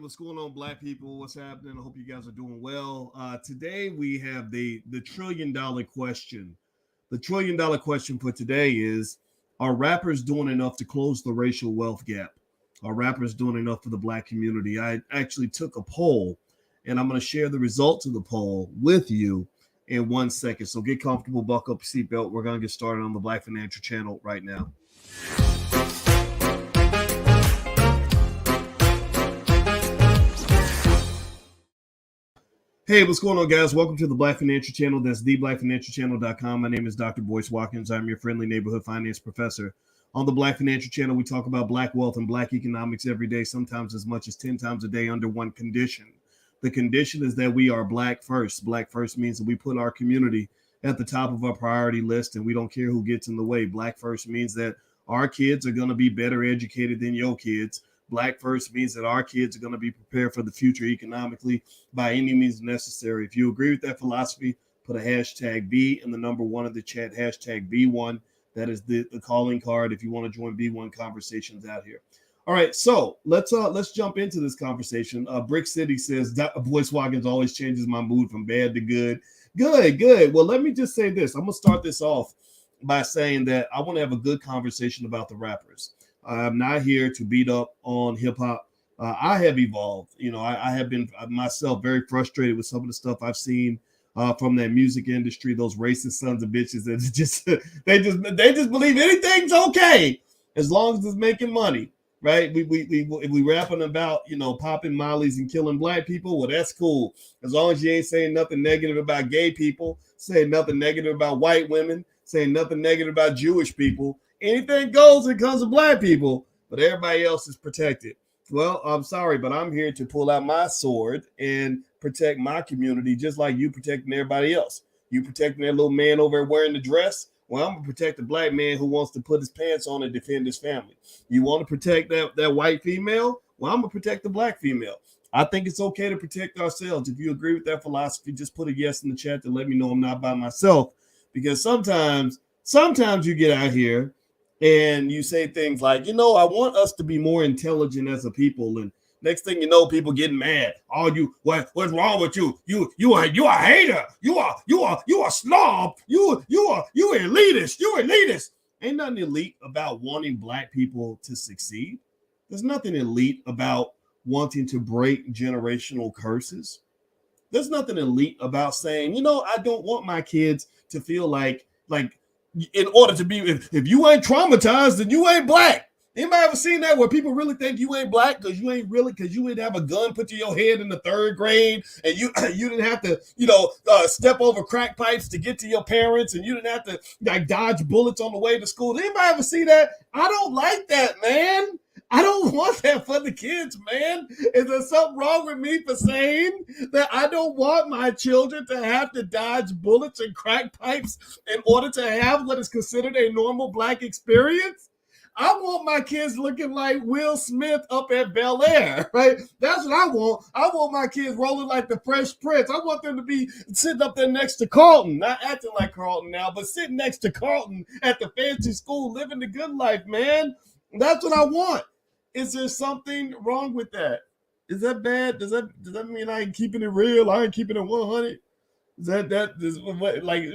What's going on, black people? What's happening? I hope you guys are doing well. Today we have the $1 trillion question. The $1 trillion question for today is: are rappers doing enough to close the racial wealth gap? Are rappers doing enough for the black community? I actually took a poll, and I'm going to share the results of the poll with you in 1 second. So get comfortable, buckle up your seatbelt. We're going to get started on the Black Financial Channel right now. Hey, what's going on, guys? Welcome to the Black Financial Channel. That's theblackfinancialchannel.com. My name is Dr. Boyce Watkins. I'm your friendly neighborhood finance professor. On the Black Financial Channel, we talk about black wealth and black economics every day, sometimes as much as 10 times a day under one condition. The condition is that we are black first. Black first means that we put our community at the top of our priority list and we don't care who gets in the way. Black first means that our kids are going to be better educated than your kids. Black first means that our kids are going to be prepared for the future economically by any means necessary. If you agree with that philosophy, put a hashtag B in the number one of the chat, hashtag B1. That is the calling card if you want to join B1 conversations out here. All right, so let's jump into this conversation. Brick City says Boyce Watkins always changes my mood from bad to good. Good. Well, let me just say this. I'm gonna start this off by saying that I want to have a good conversation about the rappers. I'm not here to beat up on hip hop. I have evolved. I have been myself very frustrated with some of the stuff I've seen from that music industry. Those racist sons of bitches that just they just believe anything's okay as long as it's making money, right? We rapping about popping mollies and killing black people. Well, that's cool as long as you ain't saying nothing negative about gay people, saying nothing negative about white women, saying nothing negative about Jewish people. Anything goes when it comes to black people, but everybody else is protected. Well, I'm sorry, but I'm here to pull out my sword and protect my community just like you protecting everybody else. You protecting that little man over there wearing the dress? Well, I'm going to protect the black man who wants to put his pants on and defend his family. You want to protect that white female? Well, I'm going to protect the black female. I think it's okay to protect ourselves. If you agree with that philosophy, just put a yes in the chat to let me know I'm not by myself. Because sometimes you get out here and you say things like, I want us to be more intelligent as a people. And next thing you know, people getting mad. What's wrong with you? You a hater. You a snob. You elitist. You elitist. Ain't nothing elite about wanting black people to succeed. There's nothing elite about wanting to break generational curses. There's nothing elite about saying, I don't want my kids to feel like in order to be, if you ain't traumatized, then you ain't black. Anybody ever seen that where people really think you ain't black because you didn't have a gun put to your head in the third grade and you didn't have to, step over crack pipes to get to your parents and you didn't have to dodge bullets on the way to school. Anybody ever see that? I don't like that, man. I don't want that for the kids, man. Is there something wrong with me for saying that I don't want my children to have to dodge bullets and crack pipes in order to have what is considered a normal black experience? I want my kids looking like Will Smith up at Bel Air, right? That's what I want. I want my kids rolling like the Fresh Prince. I want them to be sitting up there next to Carlton, not acting like Carlton now, but sitting next to Carlton at the fancy school, living the good life, man. That's what I want. Is there something wrong with that? Is that bad? Does that mean I ain't keeping it real? I ain't keeping it 100?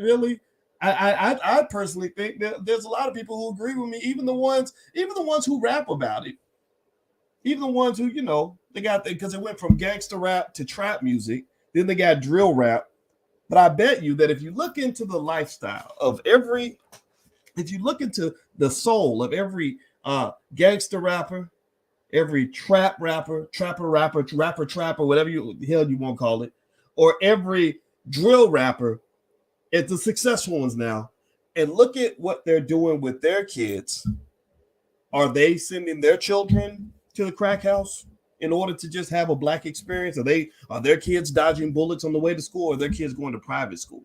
Really? I personally think that there's a lot of people who agree with me, even the ones who rap about it, even the ones who they got because it went from gangster rap to trap music, then they got drill rap. But I bet you that if you look into the lifestyle of if you look into the soul of every gangster rapper, every trapper, whatever the hell you want to call it, or every drill rapper, it's the successful ones now, and look at what they're doing with their kids. Are they sending their children to the crack house in order to just have a black experience? Are their kids dodging bullets on the way to school, or are their kids going to private school?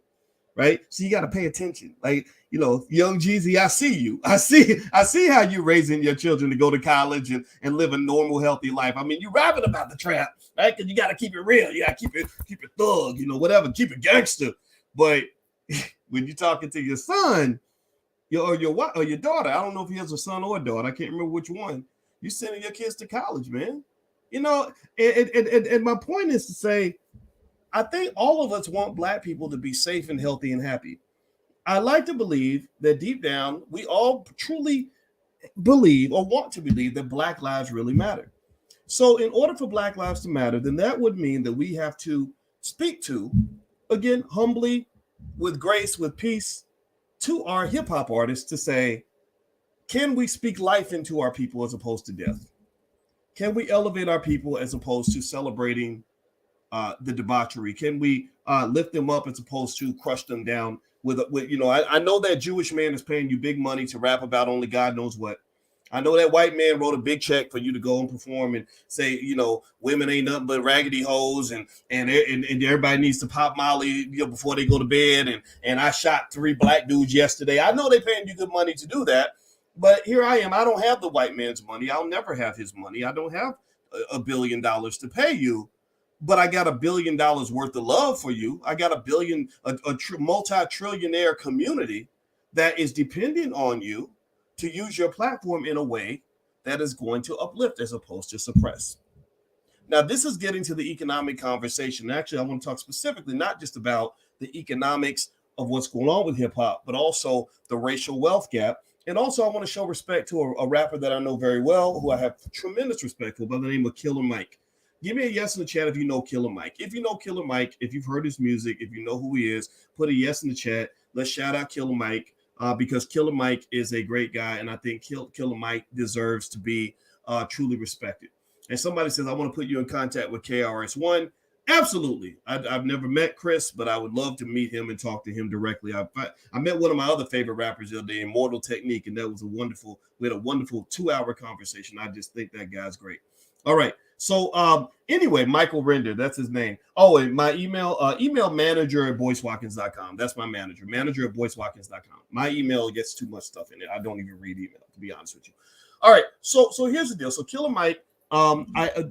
Right? So you got to pay attention. Young Jeezy, I see you. I see how you're raising your children to go to college and live a normal, healthy life. I mean, you're rapping about the trap, right? Because you got to keep it real. You got to keep it thug, whatever, keep it gangster. But when you're talking to your son, your daughter, I don't know if he has a son or a daughter. I can't remember which one. You're sending your kids to college, man. And my point is to say, I think all of us want Black people to be safe and healthy and happy. I like to believe that deep down, we all truly believe or want to believe that Black lives really matter. So, in order for Black lives to matter, then that would mean that we have to speak to, again, humbly, with grace, with peace, to our hip hop artists to say, can we speak life into our people as opposed to death? Can we elevate our people as opposed to celebrating the debauchery? Can we lift them up as opposed to crush them down with I know that Jewish man is paying you big money to rap about only God knows what. I know that white man wrote a big check for you to go and perform and say, women ain't nothing but raggedy hoes and everybody needs to pop Molly before they go to bed. And I shot 3 Black dudes yesterday. I know they paying you good money to do that. But here I am. I don't have the white man's money. I'll never have his money. I don't have $1 billion to pay you. But I got $1 billion worth of love for you. I got a multi-trillionaire community that is dependent on you to use your platform in a way that is going to uplift as opposed to suppress. Now, this is getting to the economic conversation. Actually, I want to talk specifically not just about the economics of what's going on with hip hop, but also the racial wealth gap. And also, I want to show respect to a rapper that I know very well, who I have tremendous respect for, by the name of Killer Mike. Give me a yes in the chat if you know Killer Mike. If you know Killer Mike, if you've heard his music, if you know who he is, put a yes in the chat. Let's shout out Killer Mike because Killer Mike is a great guy, and I think Killer Mike deserves to be truly respected. And somebody says, I want to put you in contact with KRS-One. Absolutely. I've never met Chris, but I would love to meet him and talk to him directly. I met one of my other favorite rappers the other day, Immortal Technique, and that was we had a wonderful 2-hour conversation. I just think that guy's great. All right. So anyway, Michael Render, that's his name. Oh, and my email manager@boycewatkins.com. That's my manager@boycewatkins.com. My email gets too much stuff in it. I don't even read email, to be honest with you. All right. So here's the deal. So Killer Mike,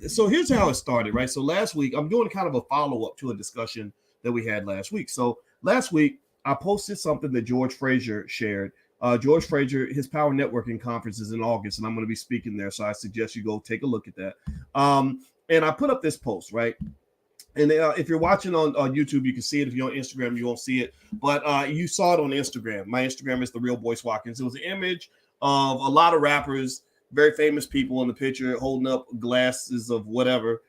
so here's how it started, right? So last week, I'm doing kind of a follow-up to a discussion that we had last week. So last week, I posted something that George Frazier shared. George Frazier, his Power Networking conference is in August, and I'm going to be speaking there. So I suggest you go take a look at that. And I put up this post, right? And if you're watching on YouTube, you can see it. If you're on Instagram, you won't see it. But you saw it on Instagram. My Instagram is The Real Boyce Watkins. It was an image of a lot of rappers, very famous people in the picture, holding up glasses of whatever,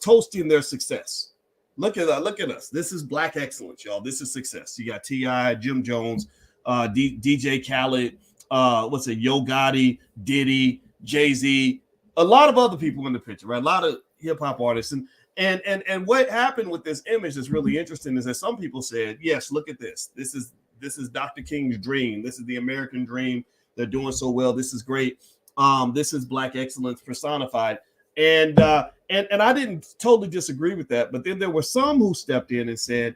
toasting their success. Look at us. This is Black excellence, y'all. This is success. You got T.I., Jim Jones, DJ Khaled, Yo Gotti, Diddy, Jay-Z, a lot of other people in the picture, right? A lot of hip hop artists. And what happened with this image that's really interesting is that some people said, yes, look at this. This is Dr. King's dream. This is the American dream. They're doing so well. This is great. This is Black excellence personified. And I didn't totally disagree with that. But then there were some who stepped in and said,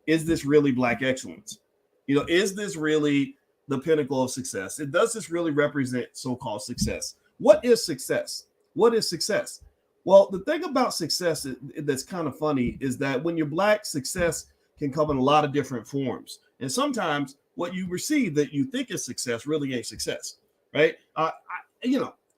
is this really Black excellence? Is this really the pinnacle of success? Does this really represent so-called success? What is success? What is success? Well, the thing about success that's kind of funny is that when you're Black, success can come in a lot of different forms. And sometimes what you receive that you think is success really ain't success, right? I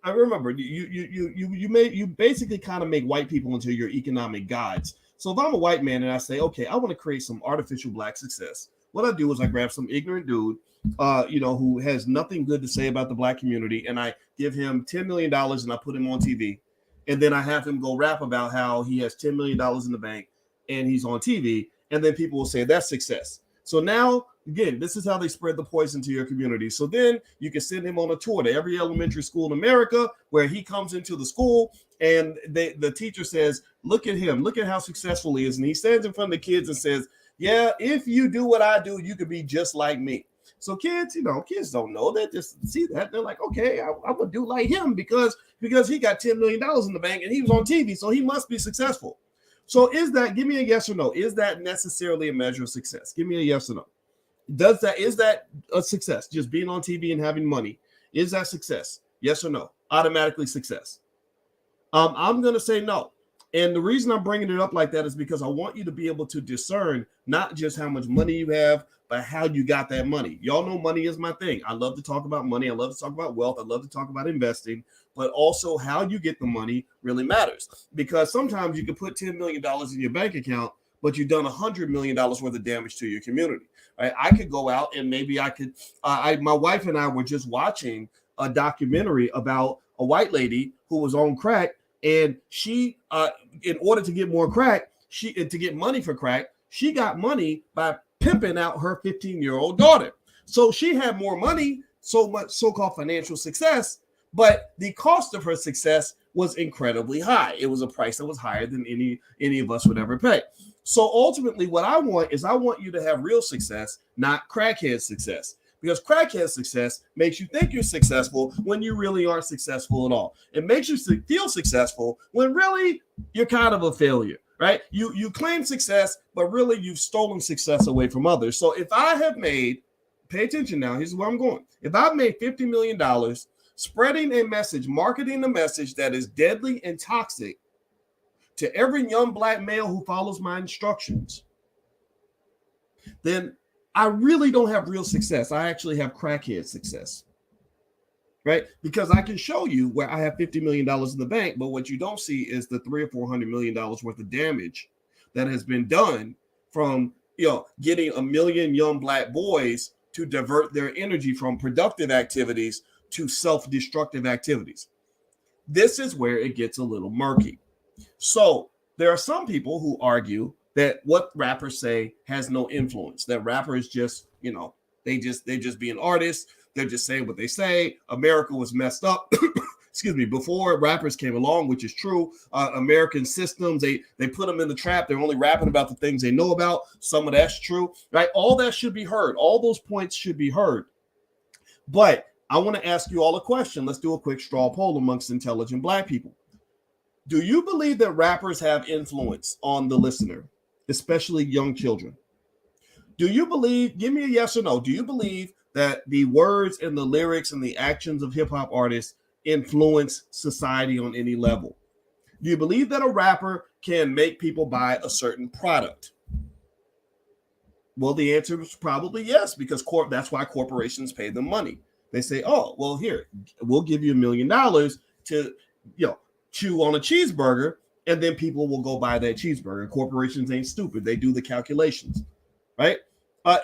remember you basically kind of make white people into your economic guides. So if I'm a white man and I say, okay, I want to create some artificial Black success, what I do is I grab some ignorant dude, who has nothing good to say about the Black community, and I give him $10 million and I put him on TV. And then I have him go rap about how he has $10 million in the bank and he's on TV. And then people will say that's success. So now, again, this is how they spread the poison to your community. So then you can send him on a tour to every elementary school in America where he comes into the school and the teacher says, look at him, look at how successful he is. And he stands in front of the kids and says, yeah, if you do what I do, you could be just like me. So kids, kids don't know that. Just see that. They're like, okay, I'm going to do like him because he got $10 million in the bank and he was on TV, so he must be successful. So give me a yes or no. Is that necessarily a measure of success? Give me a yes or no. Is that a success? Just being on TV and having money. Is that success? Yes or no? Automatically success. I'm going to say no. And the reason I'm bringing it up like that is because I want you to be able to discern not just how much money you have, but how you got that money. Y'all know money is my thing. I love to talk about money. I love to talk about wealth. I love to talk about investing, but also how you get the money really matters, because sometimes you can put $10 million in your bank account, but you've done $100 million worth of damage to your community. Right? I could go out and maybe I could, my wife and I were just watching a documentary about a white lady who was on crack, and she, in order to get more crack, to get money for crack, she got money by pimping out her 15-year-old daughter. So she had more money, so much so-called financial success, but the cost of her success was incredibly high. It was a price that was higher than any of us would ever pay. So ultimately, what I want is I want you to have real success, not crackhead success. Because crackhead success makes you think you're successful when you really aren't successful at all. It makes you feel successful when really you're kind of a failure, right? You claim success, but really you've stolen success away from others. So if I have made, pay attention now, here's where I'm going. If I've made $50 million spreading a message, marketing a message that is deadly and toxic to every young black male who follows my instructions, then I really don't have real success. I actually have crackhead success, right? Because I can show you where I have $50 million in the bank, but what you don't see is the $300 or $400 million worth of damage that has been done from, getting a million young black boys to divert their energy from productive activities to self-destructive activities. This is where it gets a little murky. So there are some people who argue that what rappers say has no influence, that rappers just, they just being artists. They're just saying what they say. America was messed up, excuse me, before rappers came along, which is true. American systems, they put them in the trap. They're only rapping about the things they know about. Some of that's true, right? All that should be heard. All those points should be heard. But I want to ask you all a question. Let's do a quick straw poll amongst intelligent black people. Do you believe that rappers have influence on the listener, especially young children? Do you believe, give me a yes or no, do you believe that the words and the lyrics and the actions of hip hop artists influence society on any level? Do you believe that a rapper can make people buy a certain product? Well, the answer is probably yes, because that's why corporations pay them money. They say, oh, well, here, we'll give you $1 million to, chew on a cheeseburger, and then people will go buy that cheeseburger. Corporations ain't stupid. They do the calculations, right?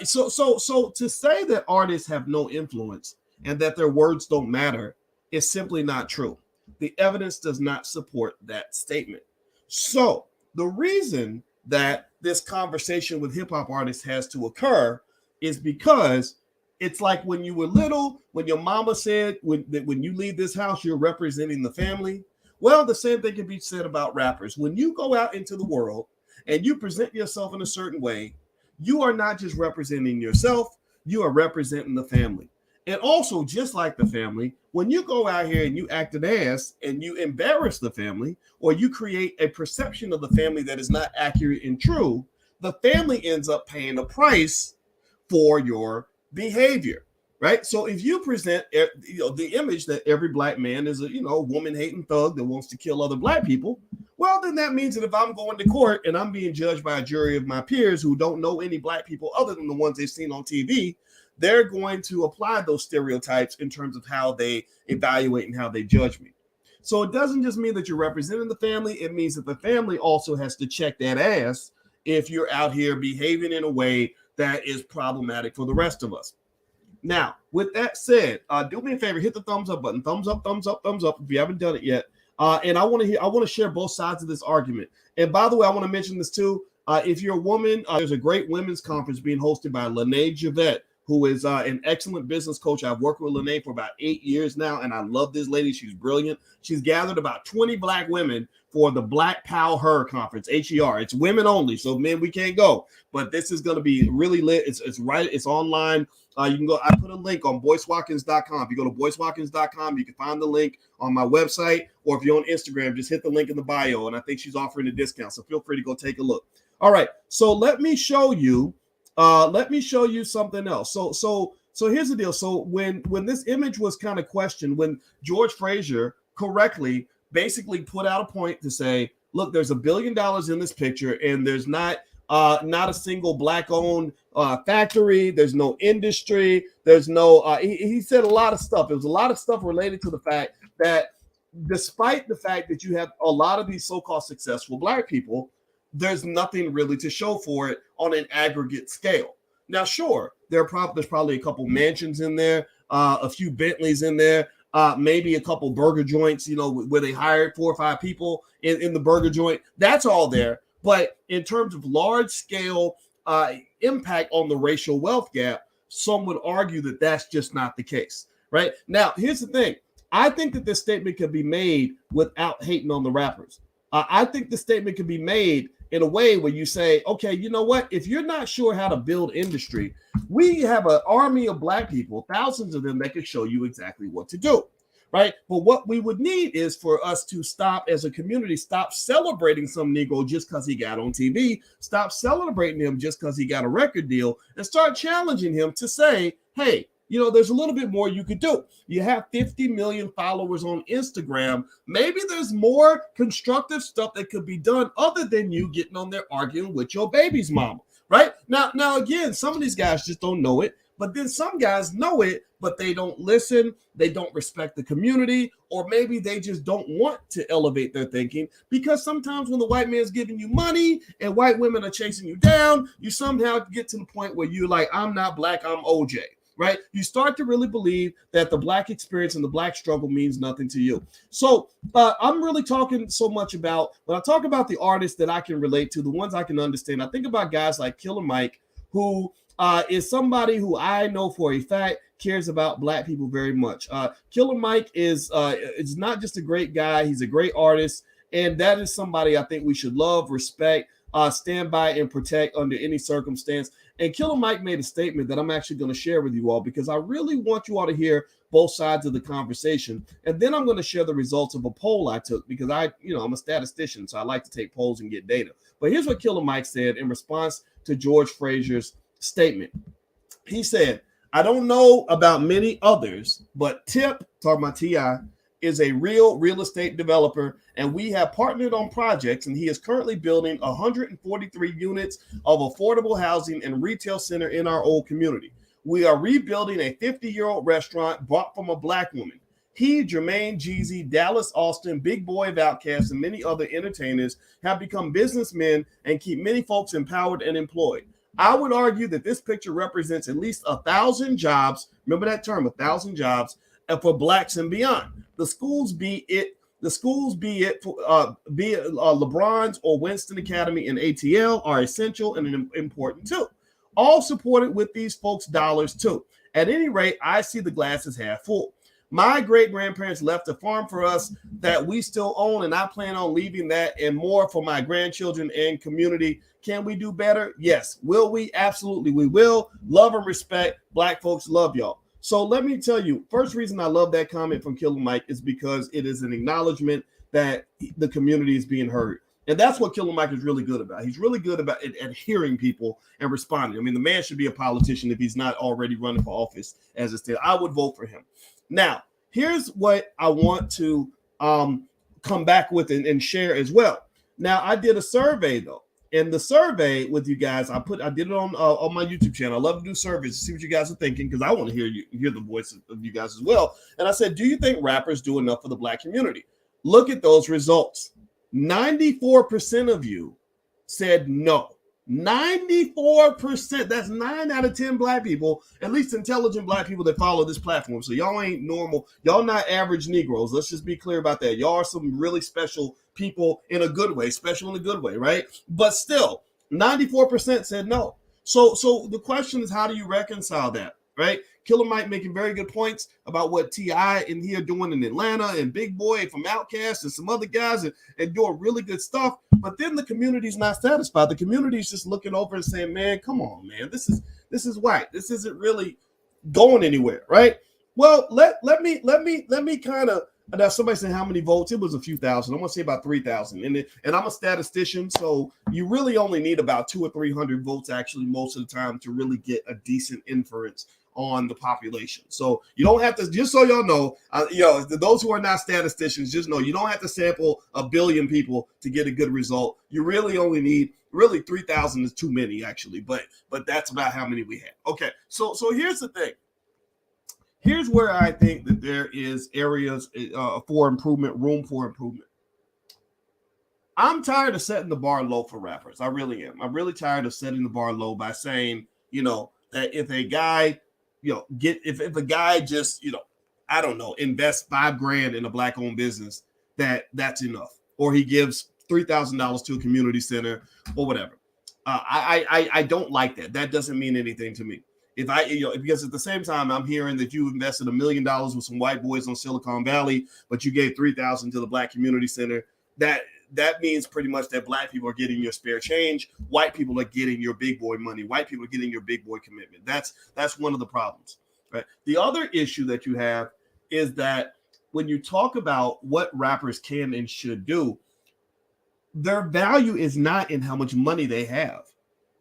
So to say that artists have no influence and that their words don't matter is simply not true. The evidence does not support that statement. So the reason that this conversation with hip hop artists has to occur is because it's like when you were little, when your mama said, when you leave this house, you're representing the family. Well, the same thing can be said about rappers. When you go out into the world and you present yourself in a certain way, you are not just representing yourself, you are representing the family. And also, just like the family, when you go out here and you act an ass and you embarrass the family, or you create a perception of the family that is not accurate and true, the family ends up paying a price for your behavior. Right. So if you present the image that every black man is a woman-hating thug that wants to kill other black people, well, then that means that if I'm going to court and I'm being judged by a jury of my peers who don't know any black people other than the ones they've seen on TV, they're going to apply those stereotypes in terms of how they evaluate and how they judge me. So it doesn't just mean that you're representing the family. It means that the family also has to check that ass if you're out here behaving in a way that is problematic for the rest of us. Now, with that said, do me a favor, hit the thumbs up button. Thumbs up, thumbs up, thumbs up if you haven't done it yet. And I want to share both sides of this argument. And by the way, I want to mention this too. If you're a woman, there's a great women's conference being hosted by Lene Javette, who is an excellent business coach. I've worked with Lene for about 8 years now, and I love this lady. She's brilliant. She's gathered about 20 black women for the Black Pow Her conference, HER. It's women only, so men, we can't go. But this is going to be really lit. It's online. You can go. I put a link on BoyceWatkins.com. If you go to BoyceWatkins.com, you can find the link on my website, or if you're on Instagram, just hit the link in the bio, and I think she's offering a discount, so feel free to go take a look. All right, so let me show you something else. So here's the deal. So when this image was kind of questioned, when George Frazier correctly basically put out a point to say, look, there's $1 billion in this picture, and there's not a single black-owned factory. There's no industry. There's no. He said a lot of stuff. It was a lot of stuff related to the fact that, despite the fact that you have a lot of these so-called successful black people, there's nothing really to show for it on an aggregate scale. Now, sure, there's probably a couple mansions in there, a few Bentleys in there, maybe a couple burger joints, where they hired 4 or 5 people in the burger joint. That's all there. But in terms of large scale impact on the racial wealth gap, some would argue that that's just not the case. Right now, here's the thing. I think that this statement can be made without hating on the rappers. I think the statement can be made in a way where you say, okay, you know what? If you're not sure how to build industry, we have an army of black people, thousands of them, that can show you exactly what to do, right? But what we would need is for us to stop, as a community, stop celebrating some Negro just because he got on TV, stop celebrating him just because he got a record deal, and start challenging him to say, hey, there's a little bit more you could do. You have 50 million followers on Instagram. Maybe there's more constructive stuff that could be done other than you getting on there arguing with your baby's mama, right? Now, again, some of these guys just don't know it, but then some guys know it, but they don't listen. They don't respect the community, or maybe they just don't want to elevate their thinking, because sometimes when the white man's giving you money and white women are chasing you down, you somehow get to the point where you're like, I'm not black, I'm OJ. Right? You start to really believe that the black experience and the black struggle means nothing to you. So I'm really talking so much about, when I talk about the artists that I can relate to, the ones I can understand, I think about guys like Killer Mike, who is somebody who I know for a fact cares about black people very much. Killer Mike is not just a great guy, he's a great artist. And that is somebody I think we should love, respect, stand by, and protect under any circumstance. And Killer Mike made a statement that I'm actually going to share with you all, because I really want you all to hear both sides of the conversation. And then I'm going to share the results of a poll I took, because I'm a statistician, so I like to take polls and get data. But here's what Killer Mike said in response to George Frazier's statement. He said, I don't know about many others, but Tip, talking about T.I., is a real estate developer, and we have partnered on projects, and he is currently building 143 units of affordable housing and retail center in our old community. We are rebuilding a 50-year-old restaurant bought from a black woman. He, Jermaine, Jeezy, Dallas Austin, Big Boy of Outkast, and many other entertainers have become businessmen and keep many folks empowered and employed. I would argue that this picture represents at least 1,000 jobs. Remember that term, 1,000 jobs, for blacks and beyond. The schools, be it LeBron's or Winston Academy and ATL, are essential and important too. All supported with these folks' dollars too. At any rate, I see the glass as half full. My great-grandparents left a farm for us that we still own, and I plan on leaving that and more for my grandchildren and community. Can we do better? Yes. Will we? Absolutely, we will. Love and respect. Black folks love y'all. So let me tell you, first reason I love that comment from Killer Mike is because it is an acknowledgement that the community is being heard. And that's what Killer Mike is really good about. He's really good about hearing people and responding. I mean, the man should be a politician if he's not already running for office as it stands. I would vote for him. Now, here's what I want to come back with and share as well. Now, I did a survey, though. And the survey with you guys, I did it on my YouTube channel. I love to do surveys to see what you guys are thinking, because I want to hear the voice of you guys as well. And I said, do you think rappers do enough for the black community? Look at those results. 94% of you said no. 94%. That's 9 out of 10 black people, at least intelligent black people that follow this platform. So y'all ain't normal. Y'all not average Negroes. Let's just be clear about that. Y'all are some really special people in a good way, special in a good way, right? But still, 94% said no. So the question is, how do you reconcile that, right? Killer Mike making very good points about what T.I. and he are doing in Atlanta, and Big Boy from Outkast and some other guys and doing really good stuff. But then the community's not satisfied. The community's just looking over and saying, man, come on, man. This is white. This isn't really going anywhere, right? Well, let me kind of, now somebody said how many votes? It was a few thousand. I'm gonna say about 3,000. And I'm a statistician, so you really only need about 200 or 300 votes actually most of the time to really get a decent inference on the population. So you don't have to, just so y'all know, those who are not statisticians, just know you don't have to sample 1 billion people to get a good result. You really only need, 3,000 is too many actually, but that's about how many we have. Okay, so here's the thing. Here's where I think that there is areas for improvement, room for improvement. I'm tired of setting the bar low for rappers. I really am. I'm really tired of setting the bar low by saying, that if a guy, if a guy just, I don't know, invests $5,000 in a black-owned business, that's enough. Or he gives $3,000 to a community center or whatever. I don't like that. That doesn't mean anything to me. Because at the same time, I'm hearing that you invested $1 million with some white boys on Silicon Valley, but you gave $3,000 to the Black Community Center. That means pretty much that black people are getting your spare change. White people are getting your big boy money. White people are getting your big boy commitment. That's one of the problems, right? The other issue that you have is that when you talk about what rappers can and should do, their value is not in how much money they have.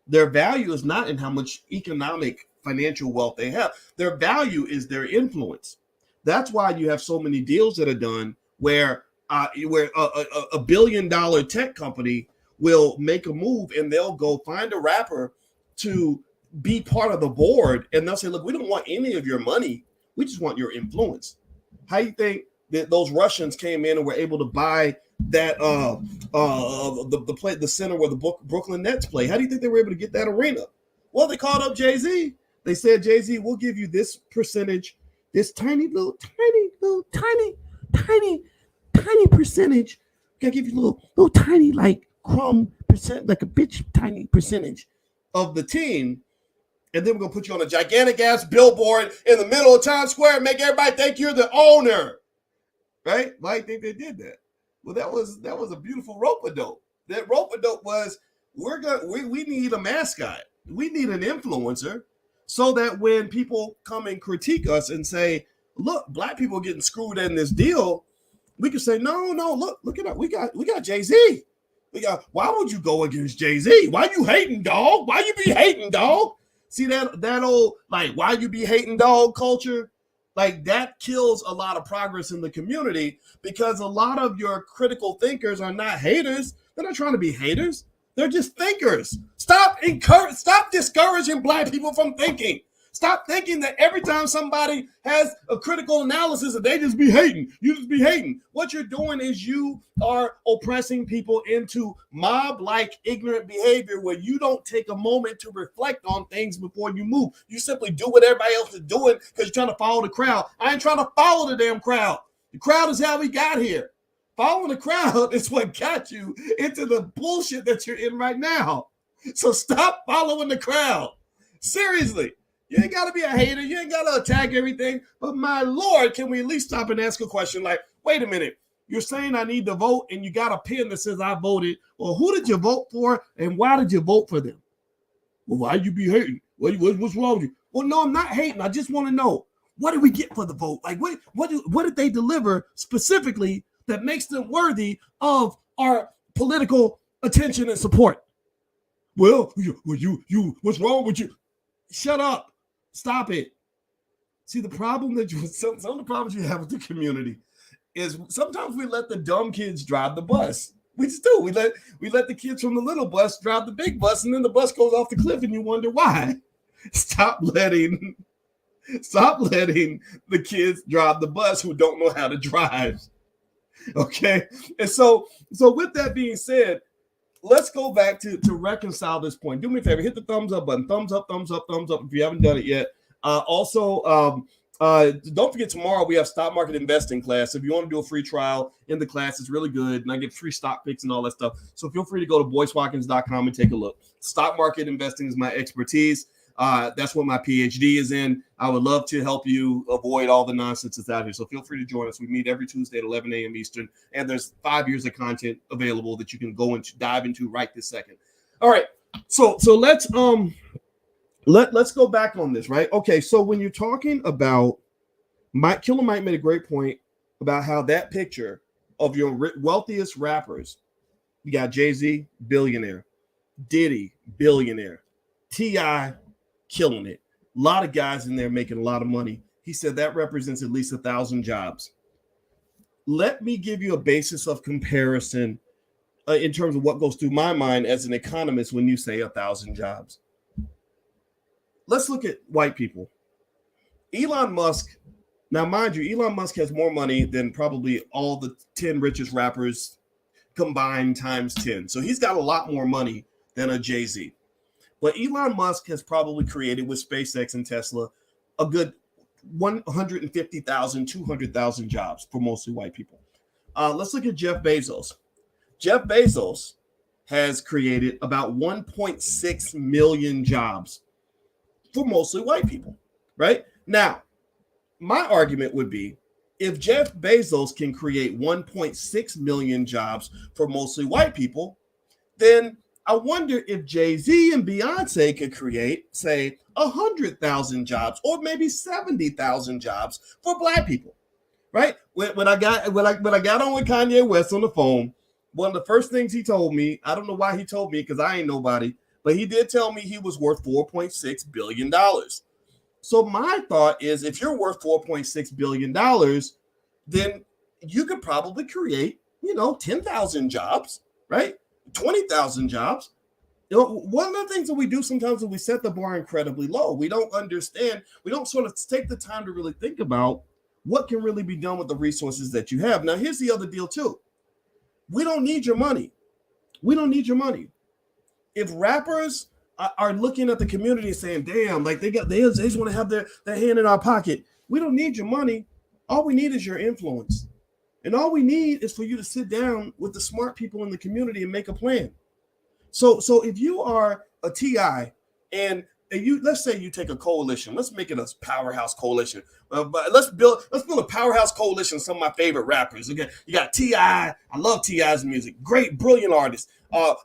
Their value is not in how much economic financial wealth they have. Their value is their influence. That's why you have so many deals that are done where a $1 billion tech company will make a move and they'll go find a rapper to be part of the board, and they'll say, look, we don't want any of your money. We just want your influence. How do you think that those Russians came in and were able to buy that the center where the Brooklyn Nets play? How do you think they were able to get that arena? Well, they called up Jay-Z. They said, Jay-Z, we'll give you this percentage, this tiny percentage. Gonna give you little tiny like crumb percent, like a bitch tiny percentage of the team, and then we're gonna put you on a gigantic ass billboard in the middle of Times Square and make everybody think you're the owner. Right? Why do you think they did that? Well, that was a beautiful rope-a-dope. That rope-a-dope was we need a mascot. We need an influencer so that when people come and critique us and say, look, black people are getting screwed in this deal, we can say, no, look at that. We got Jay-Z. Why would you go against Jay-Z? Why you hating, dog? Why you be hating, dog? See that old, like, why you be hating, dog culture? Like, that kills a lot of progress in the community, because a lot of your critical thinkers are not haters. They're not trying to be haters. They're just thinkers. Stop discouraging black people from thinking. Stop thinking that every time somebody has a critical analysis that they just be hating. You just be hating. What you're doing is you are oppressing people into mob-like ignorant behavior where you don't take a moment to reflect on things before you move. You simply do what everybody else is doing because you're trying to follow the crowd. I ain't trying to follow the damn crowd. The crowd is how we got here. Following the crowd is what got you into the bullshit that you're in right now. So stop following the crowd. Seriously. You ain't got to be a hater. You ain't got to attack everything. But my Lord, can we at least stop and ask a question like, wait a minute, you're saying I need to vote and you got a pen that says I voted. Well, who did you vote for and why did you vote for them? Well, why you be hating? What's wrong with you? Well, no, I'm not hating. I just want to know, what did we get for the vote? Like, what did they deliver specifically that makes them worthy of our political attention and support? Well, you what's wrong with you? Shut up. Stop it. See, the problem that some of the problems you have with the community is sometimes we let the dumb kids drive the bus. We just do. We let the kids from the little bus drive the big bus, and then the bus goes off the cliff, and you wonder why. Stop letting the kids drive the bus who don't know how to drive. Okay, and so with that being said, let's go back to reconcile this point. Do me a favor, hit the thumbs up button. Thumbs up if you haven't done it yet. Also, don't forget, tomorrow we have stock market investing class. If you want to do a free trial in the class, it's really good. And I get free stock picks and all that stuff. So feel free to go to boycewatkins.com and take a look. Stock market investing is my expertise. That's what my PhD is in. I would love to help you avoid all the nonsense that's out here. So feel free to join us. We meet every Tuesday at 11 a.m. Eastern, and there's 5 years of content available that you can go and dive into right this second. All right. So let's go back on this, right? Okay. So when you're talking about Killer Mike made a great point about how that picture of your wealthiest rappers, you got Jay-Z, billionaire, Diddy, billionaire, T.I., killing it. A lot of guys in there making a lot of money. He said that represents at least 1,000 jobs. Let me give you a basis of comparison in terms of what goes through my mind as an economist when you say 1,000 jobs. Let's look at white people. Elon Musk, now mind you, Elon Musk has more money than probably all the 10 richest rappers combined times 10. So he's got a lot more money than a Jay-Z. But Elon Musk has probably created with SpaceX and Tesla a good 150,000, 200,000 jobs for mostly white people. Let's look at Jeff Bezos. Jeff Bezos has created about 1.6 million jobs for mostly white people, right? Now, my argument would be if Jeff Bezos can create 1.6 million jobs for mostly white people, then I wonder if Jay-Z and Beyonce could create, say, 100,000 jobs or maybe 70,000 jobs for black people, right? When I got on with Kanye West on the phone, one of the first things he told me, I don't know why he told me because I ain't nobody, but he did tell me he was worth $4.6 billion. So my thought is if you're worth $4.6 billion, then you could probably create, 10,000 jobs, right? 20,000 jobs. One of the things that we do sometimes is we set the bar incredibly low. We don't understand. We don't sort of take the time to really think about what can really be done with the resources that you have. Now, here's the other deal too. We don't need your money. We don't need your money. If rappers are looking at the community and saying, damn, like they just want to have their hand in our pocket. We don't need your money. All we need is your influence. And all we need is for you to sit down with the smart people in the community and make a plan. So if you are a TI and let's say you take a coalition, let's make it a powerhouse coalition. But let's build a powerhouse coalition of some of my favorite rappers. Okay, you got T.I. I love T.I.'s music. Great, brilliant artist.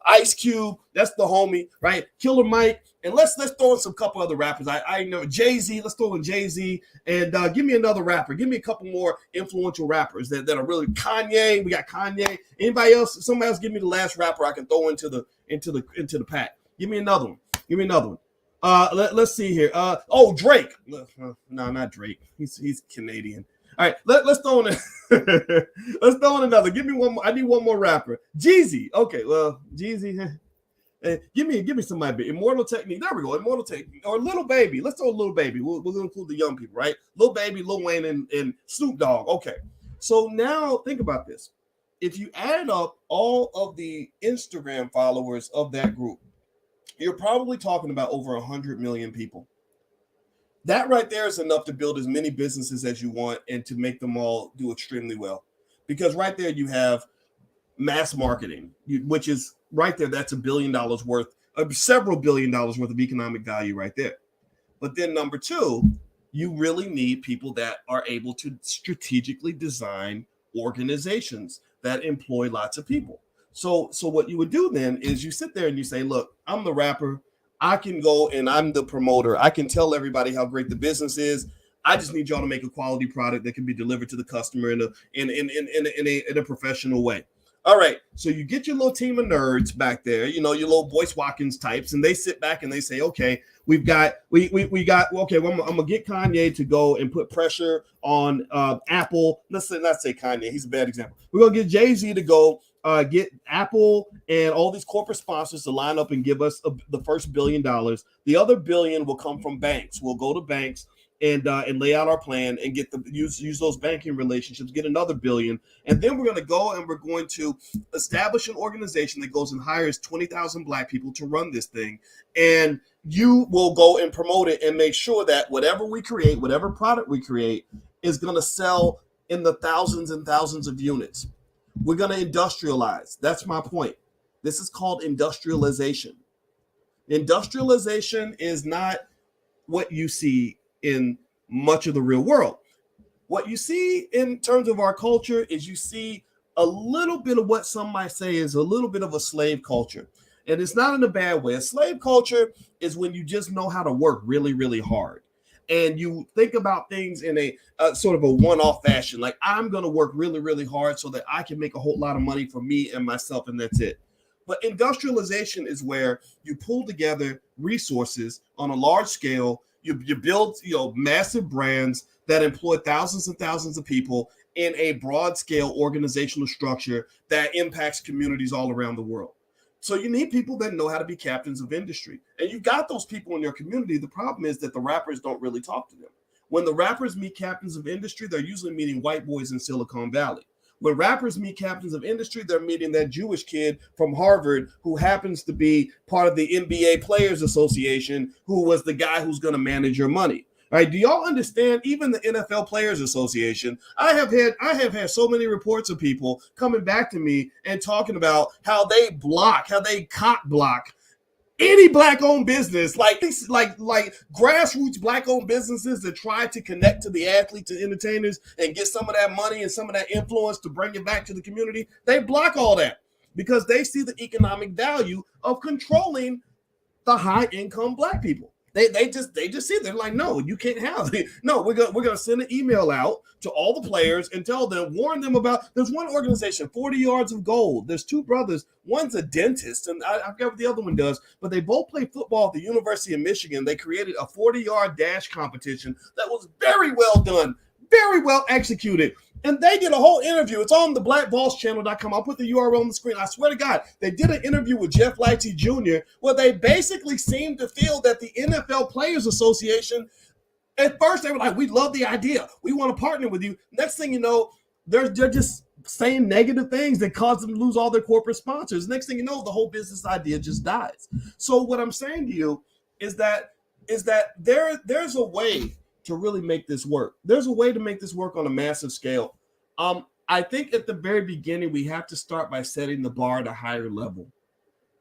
Ice Cube, that's the homie, right? Killer Mike, and let's throw in some couple other rappers. I know Jay-Z. Let's throw in Jay-Z, and give me another rapper. Give me a couple more influential rappers that are really Kanye. We got Kanye. Anybody else? Somebody else? Give me the last rapper I can throw into the pack. Give me another one. Let's see here. Drake. No, not Drake. He's Canadian. All right, let's throw in let's throw in another. Give me one more. I need one more rapper. Jeezy. Okay, well, Jeezy. Give me somebody. Immortal Technique. There we go. Immortal Technique. Or Little Baby. Let's throw Little Baby. We're gonna include the young people, right? Little Baby, Lil Wayne, and Snoop Dogg. Okay. So now think about this. If you add up all of the Instagram followers of that group, you're probably talking about over 100 million people. That right there is enough to build as many businesses as you want and to make them all do extremely well. Because right there you have mass marketing, which is right there. That's $1 billion worth, several $1 billion worth of economic value right there. But then number two, you really need people that are able to strategically design organizations that employ lots of people. So what you would do then is you sit there and you say, look, I'm the rapper. I can go and I'm the promoter. I can tell everybody how great the business is. I just need y'all to make a quality product that can be delivered to the customer in a professional way. All right. So you get your little team of nerds back there, your little Boyce Watkins types, and they sit back and they say, okay, we got, okay, well, I'm gonna get Kanye to go and put pressure on Apple. Let's not say Kanye, he's a bad example. We're gonna get Jay-Z to go get Apple and all these corporate sponsors to line up and give us the first $1 billion. The other $1 billion will come from banks. We'll go to banks and lay out our plan and get use those banking relationships, get another $1 billion. And then we're going to go and we're going to establish an organization that goes and hires 20,000 black people to run this thing. And you will go and promote it and make sure that whatever we create, whatever product we create is going to sell in the thousands and thousands of units. We're going to industrialize. That's my point. This is called industrialization. Industrialization is not what you see in much of the real world. What you see in terms of our culture is you see a little bit of what some might say is a little bit of a slave culture. And it's not in a bad way. A slave culture is when you just know how to work really, really hard. And you think about things in a sort of a one-off fashion. Like, I'm going to work really, really hard so that I can make a whole lot of money for me and myself, and that's it. But industrialization is where you pull together resources on a large scale. You build, massive brands that employ thousands and thousands of people in a broad scale organizational structure that impacts communities all around the world. So you need people that know how to be captains of industry. And you got those people in your community. The problem is that the rappers don't really talk to them. When the rappers meet captains of industry, they're usually meeting white boys in Silicon Valley. When rappers meet captains of industry, they're meeting that Jewish kid from Harvard who happens to be part of the NBA Players Association, who was the guy who's going to manage your money. All right, do y'all understand? Even the NFL Players Association, I have had so many reports of people coming back to me and talking about how they cock block any black-owned business, like grassroots black-owned businesses that try to connect to the athletes and entertainers and get some of that money and some of that influence to bring it back to the community. They block all that because they see the economic value of controlling the high-income black people. They just see it. They're like, no, you can't have it. No, we're gonna send an email out to all the players and tell them, warn them about. There's one organization, 40 Yards of Gold. There's two brothers. One's a dentist, and I forget what the other one does, but they both play football at the University of Michigan. They created a 40-yard dash competition that was very well done, very well executed. And they did a whole interview. It's on the blackballschannel.com. I'll put the URL on the screen. I swear to God, they did an interview with Jeff Lightsey Jr. where they basically seemed to feel that the NFL Players Association, at first they were like, we love the idea. We want to partner with you. Next thing you know, they're just saying negative things that cause them to lose all their corporate sponsors. Next thing you know, the whole business idea just dies. So what I'm saying to you is that there's a way to really make this work. There's a way to make this work on a massive scale. I think at the very beginning, we have to start by setting the bar at a higher level.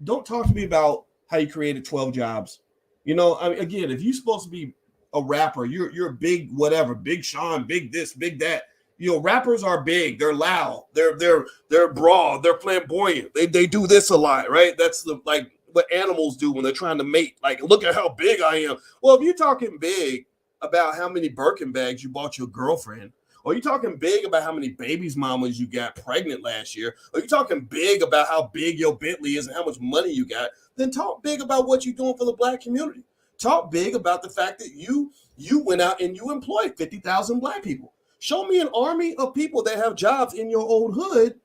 Don't talk to me about how you created 12 jobs. Again, if you're supposed to be a rapper, you're big, whatever, big Sean, big this, big that. Rappers are big, they're loud, they're broad, they're flamboyant. They do this a lot, right? That's like what animals do when they're trying to mate. Like, look at how big I am. Well, if you're talking big about how many Birkin bags you bought your girlfriend, or you talking big about how many babies mamas you got pregnant last year, or you talking big about how big your Bentley is and how much money you got, then talk big about what you're doing for the black community. Talk big about the fact that you went out and you employed 50,000 black people. Show me an army of people that have jobs in your old hood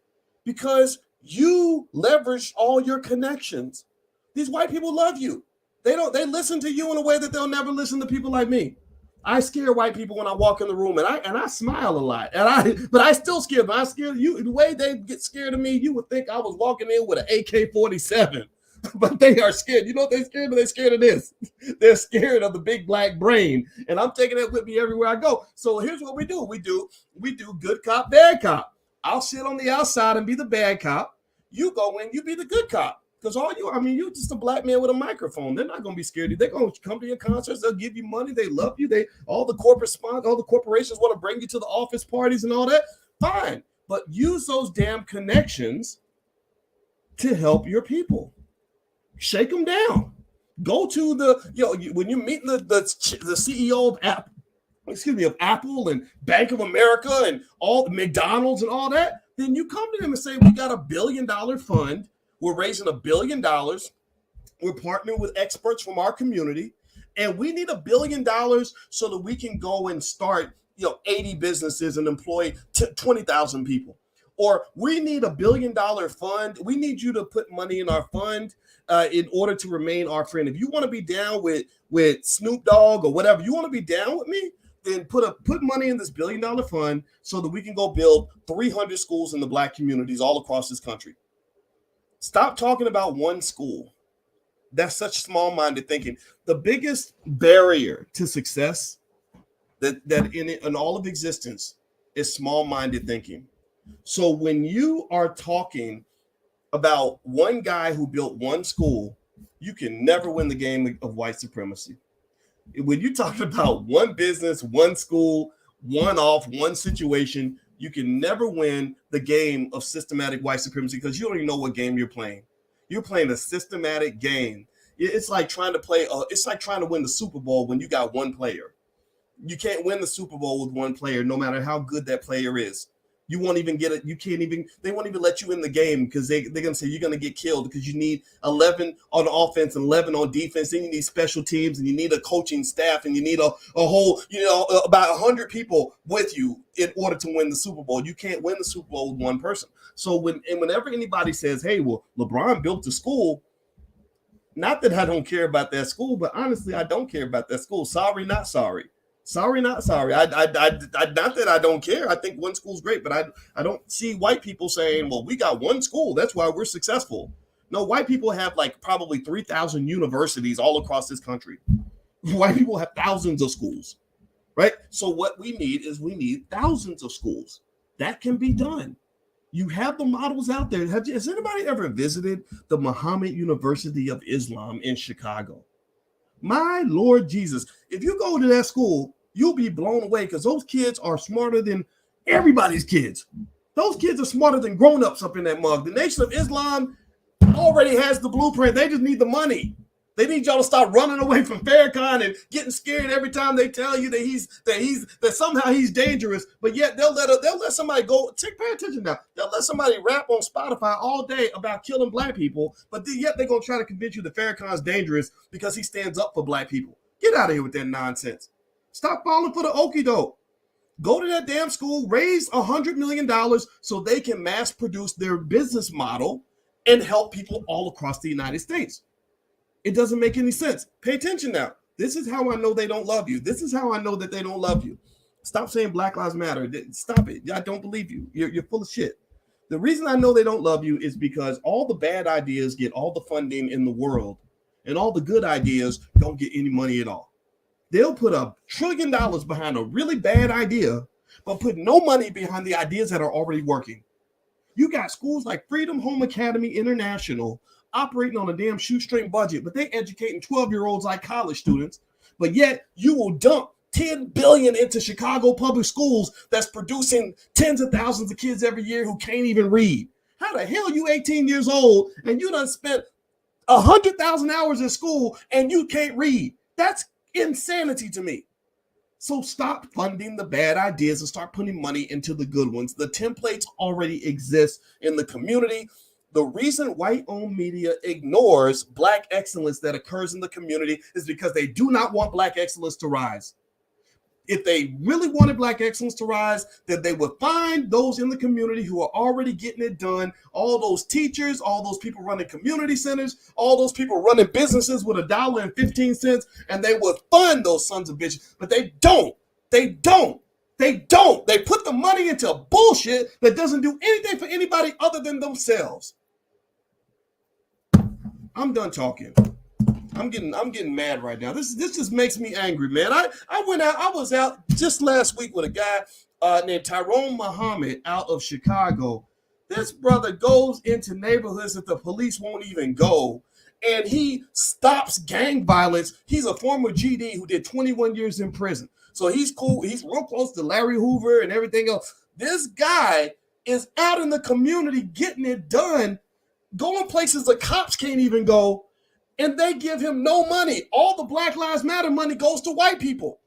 because you leveraged all your connections. These white people love you. They listen to you in a way that they'll never listen to people like me. I scare white people when I walk in the room, and I smile a lot, but I still scare them. I scare you the way they get scared of me. You would think I was walking in with an AK-47, but they are scared. You know what they're scared of? They're scared of this. They're scared of the big black brain, and I'm taking that with me everywhere I go. So here's what we do: we do good cop, bad cop. I'll sit on the outside and be the bad cop. You go in, you be the good cop. Because you're just a black man with a microphone. They're not going to be scared. They're going to come to your concerts. They'll give you money. They love you. All the corporations want to bring you to the office parties and all that. Fine. But use those damn connections to help your people. Shake them down. Go to when you're meeting the CEO of Apple and Bank of America and all the McDonald's and all that, then you come to them and say, we got $1 billion fund. We're raising $1 billion. We're partnering with experts from our community, and we need $1 billion so that we can go and start, 80 businesses and employ 20,000 people. Or we need $1 billion fund. We need you to put money in our fund in order to remain our friend. If you want to be down with Snoop Dogg or whatever, you want to be down with me, then put money in this $1 billion fund so that we can go build 300 schools in the black communities all across this country. Stop talking about one school. That's such small-minded thinking. The biggest barrier to success that in all of existence is small-minded thinking. So when you are talking about one guy who built one school, you can never win the game of white supremacy. When you're talking about one business, one school, one situation, you can never win the game of systematic white supremacy because you don't even know what game you're playing. You're playing a systematic game. It's like trying to win the Super Bowl when you got one player. You can't win the Super Bowl with one player, no matter how good that player is. You won't even get it. You can't even, they won't even let you in the game because they're going to say you're going to get killed because you need 11 on offense and 11 on defense. Then you need special teams and you need a coaching staff and you need a whole, about 100 people with you in order to win the Super Bowl. You can't win the Super Bowl with one person. So whenever anybody says, hey, well, LeBron built the school, not that I don't care about that school, but honestly, I don't care about that school. Sorry, not sorry. Sorry, not sorry. I not that I don't care. I think one school's great, but I don't see white people saying, well, we got one school. That's why we're successful. No, white people have like probably 3,000 universities all across this country. White people have thousands of schools, right? So what we need thousands of schools. That can be done. You have the models out there. Has anybody ever visited the Muhammad University of Islam in Chicago? My Lord Jesus, if you go to that school, you'll be blown away because those kids are smarter than everybody's kids. Those kids are smarter than grown-ups up in that mug. The Nation of Islam already has the blueprint. They just need the money. They need y'all to stop running away from Farrakhan and getting scared every time they tell you that somehow he's dangerous. But yet they'll let somebody go. Pay attention now. They'll let somebody rap on Spotify all day about killing black people, but yet they're gonna try to convince you that Farrakhan's dangerous because he stands up for black people. Get out of here with that nonsense. Stop falling for the okie doke. Go to that damn school, raise $100 million so they can mass produce their business model and help people all across the United States. It doesn't make any sense. Pay attention now. This is how I know they don't love you. This is how I know that they don't love you. Stop saying Black Lives Matter. Stop it. I don't believe you. You're full of shit. The reason I know they don't love you is because all the bad ideas get all the funding in the world, and all the good ideas don't get any money at all. They'll put $1 trillion behind a really bad idea, but put no money behind the ideas that are already working. You got schools like Freedom Home Academy International operating on a damn shoestring budget, but they educating 12-year-olds like college students. But yet you will dump $10 billion into Chicago public schools that's producing tens of thousands of kids every year who can't even read. How the hell are you 18 years old and you done spent 100,000 hours in school and you can't read? That's insanity to me. So stop funding the bad ideas and start putting money into the good ones. The templates already exist in the community. The reason white-owned media ignores Black excellence that occurs in the community is because they do not want Black excellence to rise. If they really wanted Black excellence to rise, then they would find those in the community who are already getting it done, all those teachers, all those people running community centers, all those people running businesses with $1.15, and they would fund those sons of bitches. But they don't. They don't. They don't. They put the money into bullshit that doesn't do anything for anybody other than themselves. I'm done talking. I'm getting mad right now. This just makes me angry, man. I was out just last week with a guy named Tyrone Muhammad out of Chicago. This brother goes into neighborhoods that the police won't even go, and he stops gang violence. He's a former GD who did 21 years in prison. So he's cool. He's real close to Larry Hoover and everything else. This guy is out in the community getting it done, going places the cops can't even go, and they give him no money. All the Black Lives Matter money goes to white people.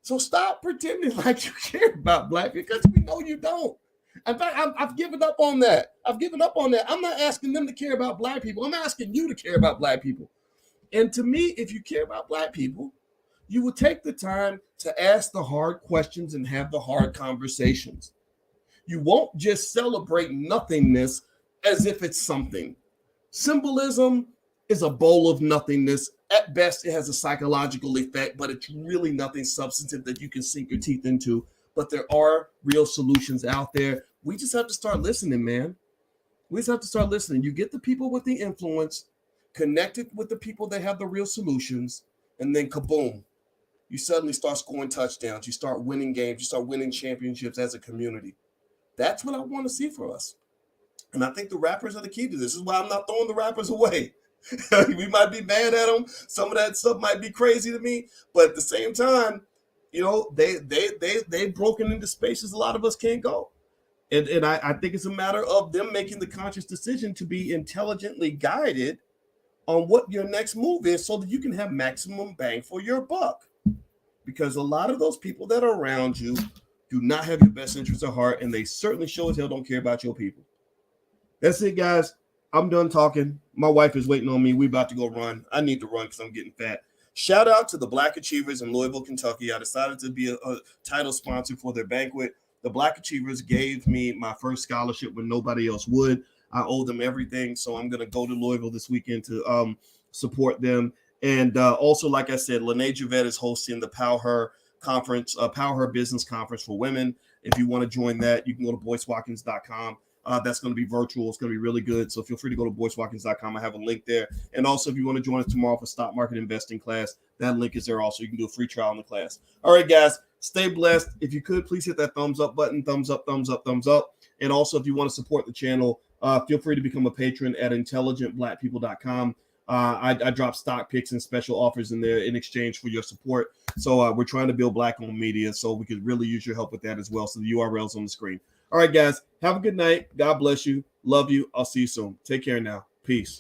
So stop pretending like you care about black people, because we know you don't. In fact, I've given up on that. I'm not asking them to care about black people. I'm asking you to care about black people. And to me, if you care about black people, you will take the time to ask the hard questions and have the hard conversations. You won't just celebrate nothingness as if it's something. Symbolism is a bowl of nothingness. At best, it has a psychological effect, but it's really nothing substantive that you can sink your teeth into. But there are real solutions out there. We just have to start listening, man. We just have to start listening. You get the people with the influence, connected with the people that have the real solutions, and then kaboom, you suddenly start scoring touchdowns. You start winning games. You start winning championships as a community. That's what I want to see for us. And I think the rappers are the key to this. This is why I'm not throwing the rappers away. We might be mad at them. Some of that stuff might be crazy to me. But at the same time, you know, they've broken into spaces a lot of us can't go. And I think it's a matter of them making the conscious decision to be intelligently guided on what your next move is so that you can have maximum bang for your buck. Because a lot of those people that are around you do not have your best interests at heart, and they certainly sure as hell don't care about your people. That's it, guys. I'm done talking. My wife is waiting on me. We about to go run. I need to run because I'm getting fat. Shout out to the Black Achievers in Louisville, Kentucky. I decided to be a title sponsor for their banquet. The Black Achievers gave me my first scholarship when nobody else would. I owe them everything, so I'm going to go to Louisville this weekend to support them. And also, like I said, Lene Javette is hosting the Power Her Conference, Power Her Business Conference for Women. If you want to join that, you can go to boycewatkins.com. That's going to be virtual. It's going to be really good. So feel free to go to boycewatkins.com. I have a link there. And also, if you want to join us tomorrow for stock market investing class, that link is there also. You can do a free trial in the class. All right, guys, stay blessed. If you could, please hit that thumbs up button. Thumbs up, thumbs up, thumbs up. And also, if you want to support the channel, feel free to become a patron at intelligentblackpeople.com. I drop stock picks and special offers in there in exchange for your support. So we're trying to build Black-owned media, so we could really use your help with that as well. So the URL's on the screen. All right, guys, have a good night. God bless you. Love you. I'll see you soon. Take care now. Peace.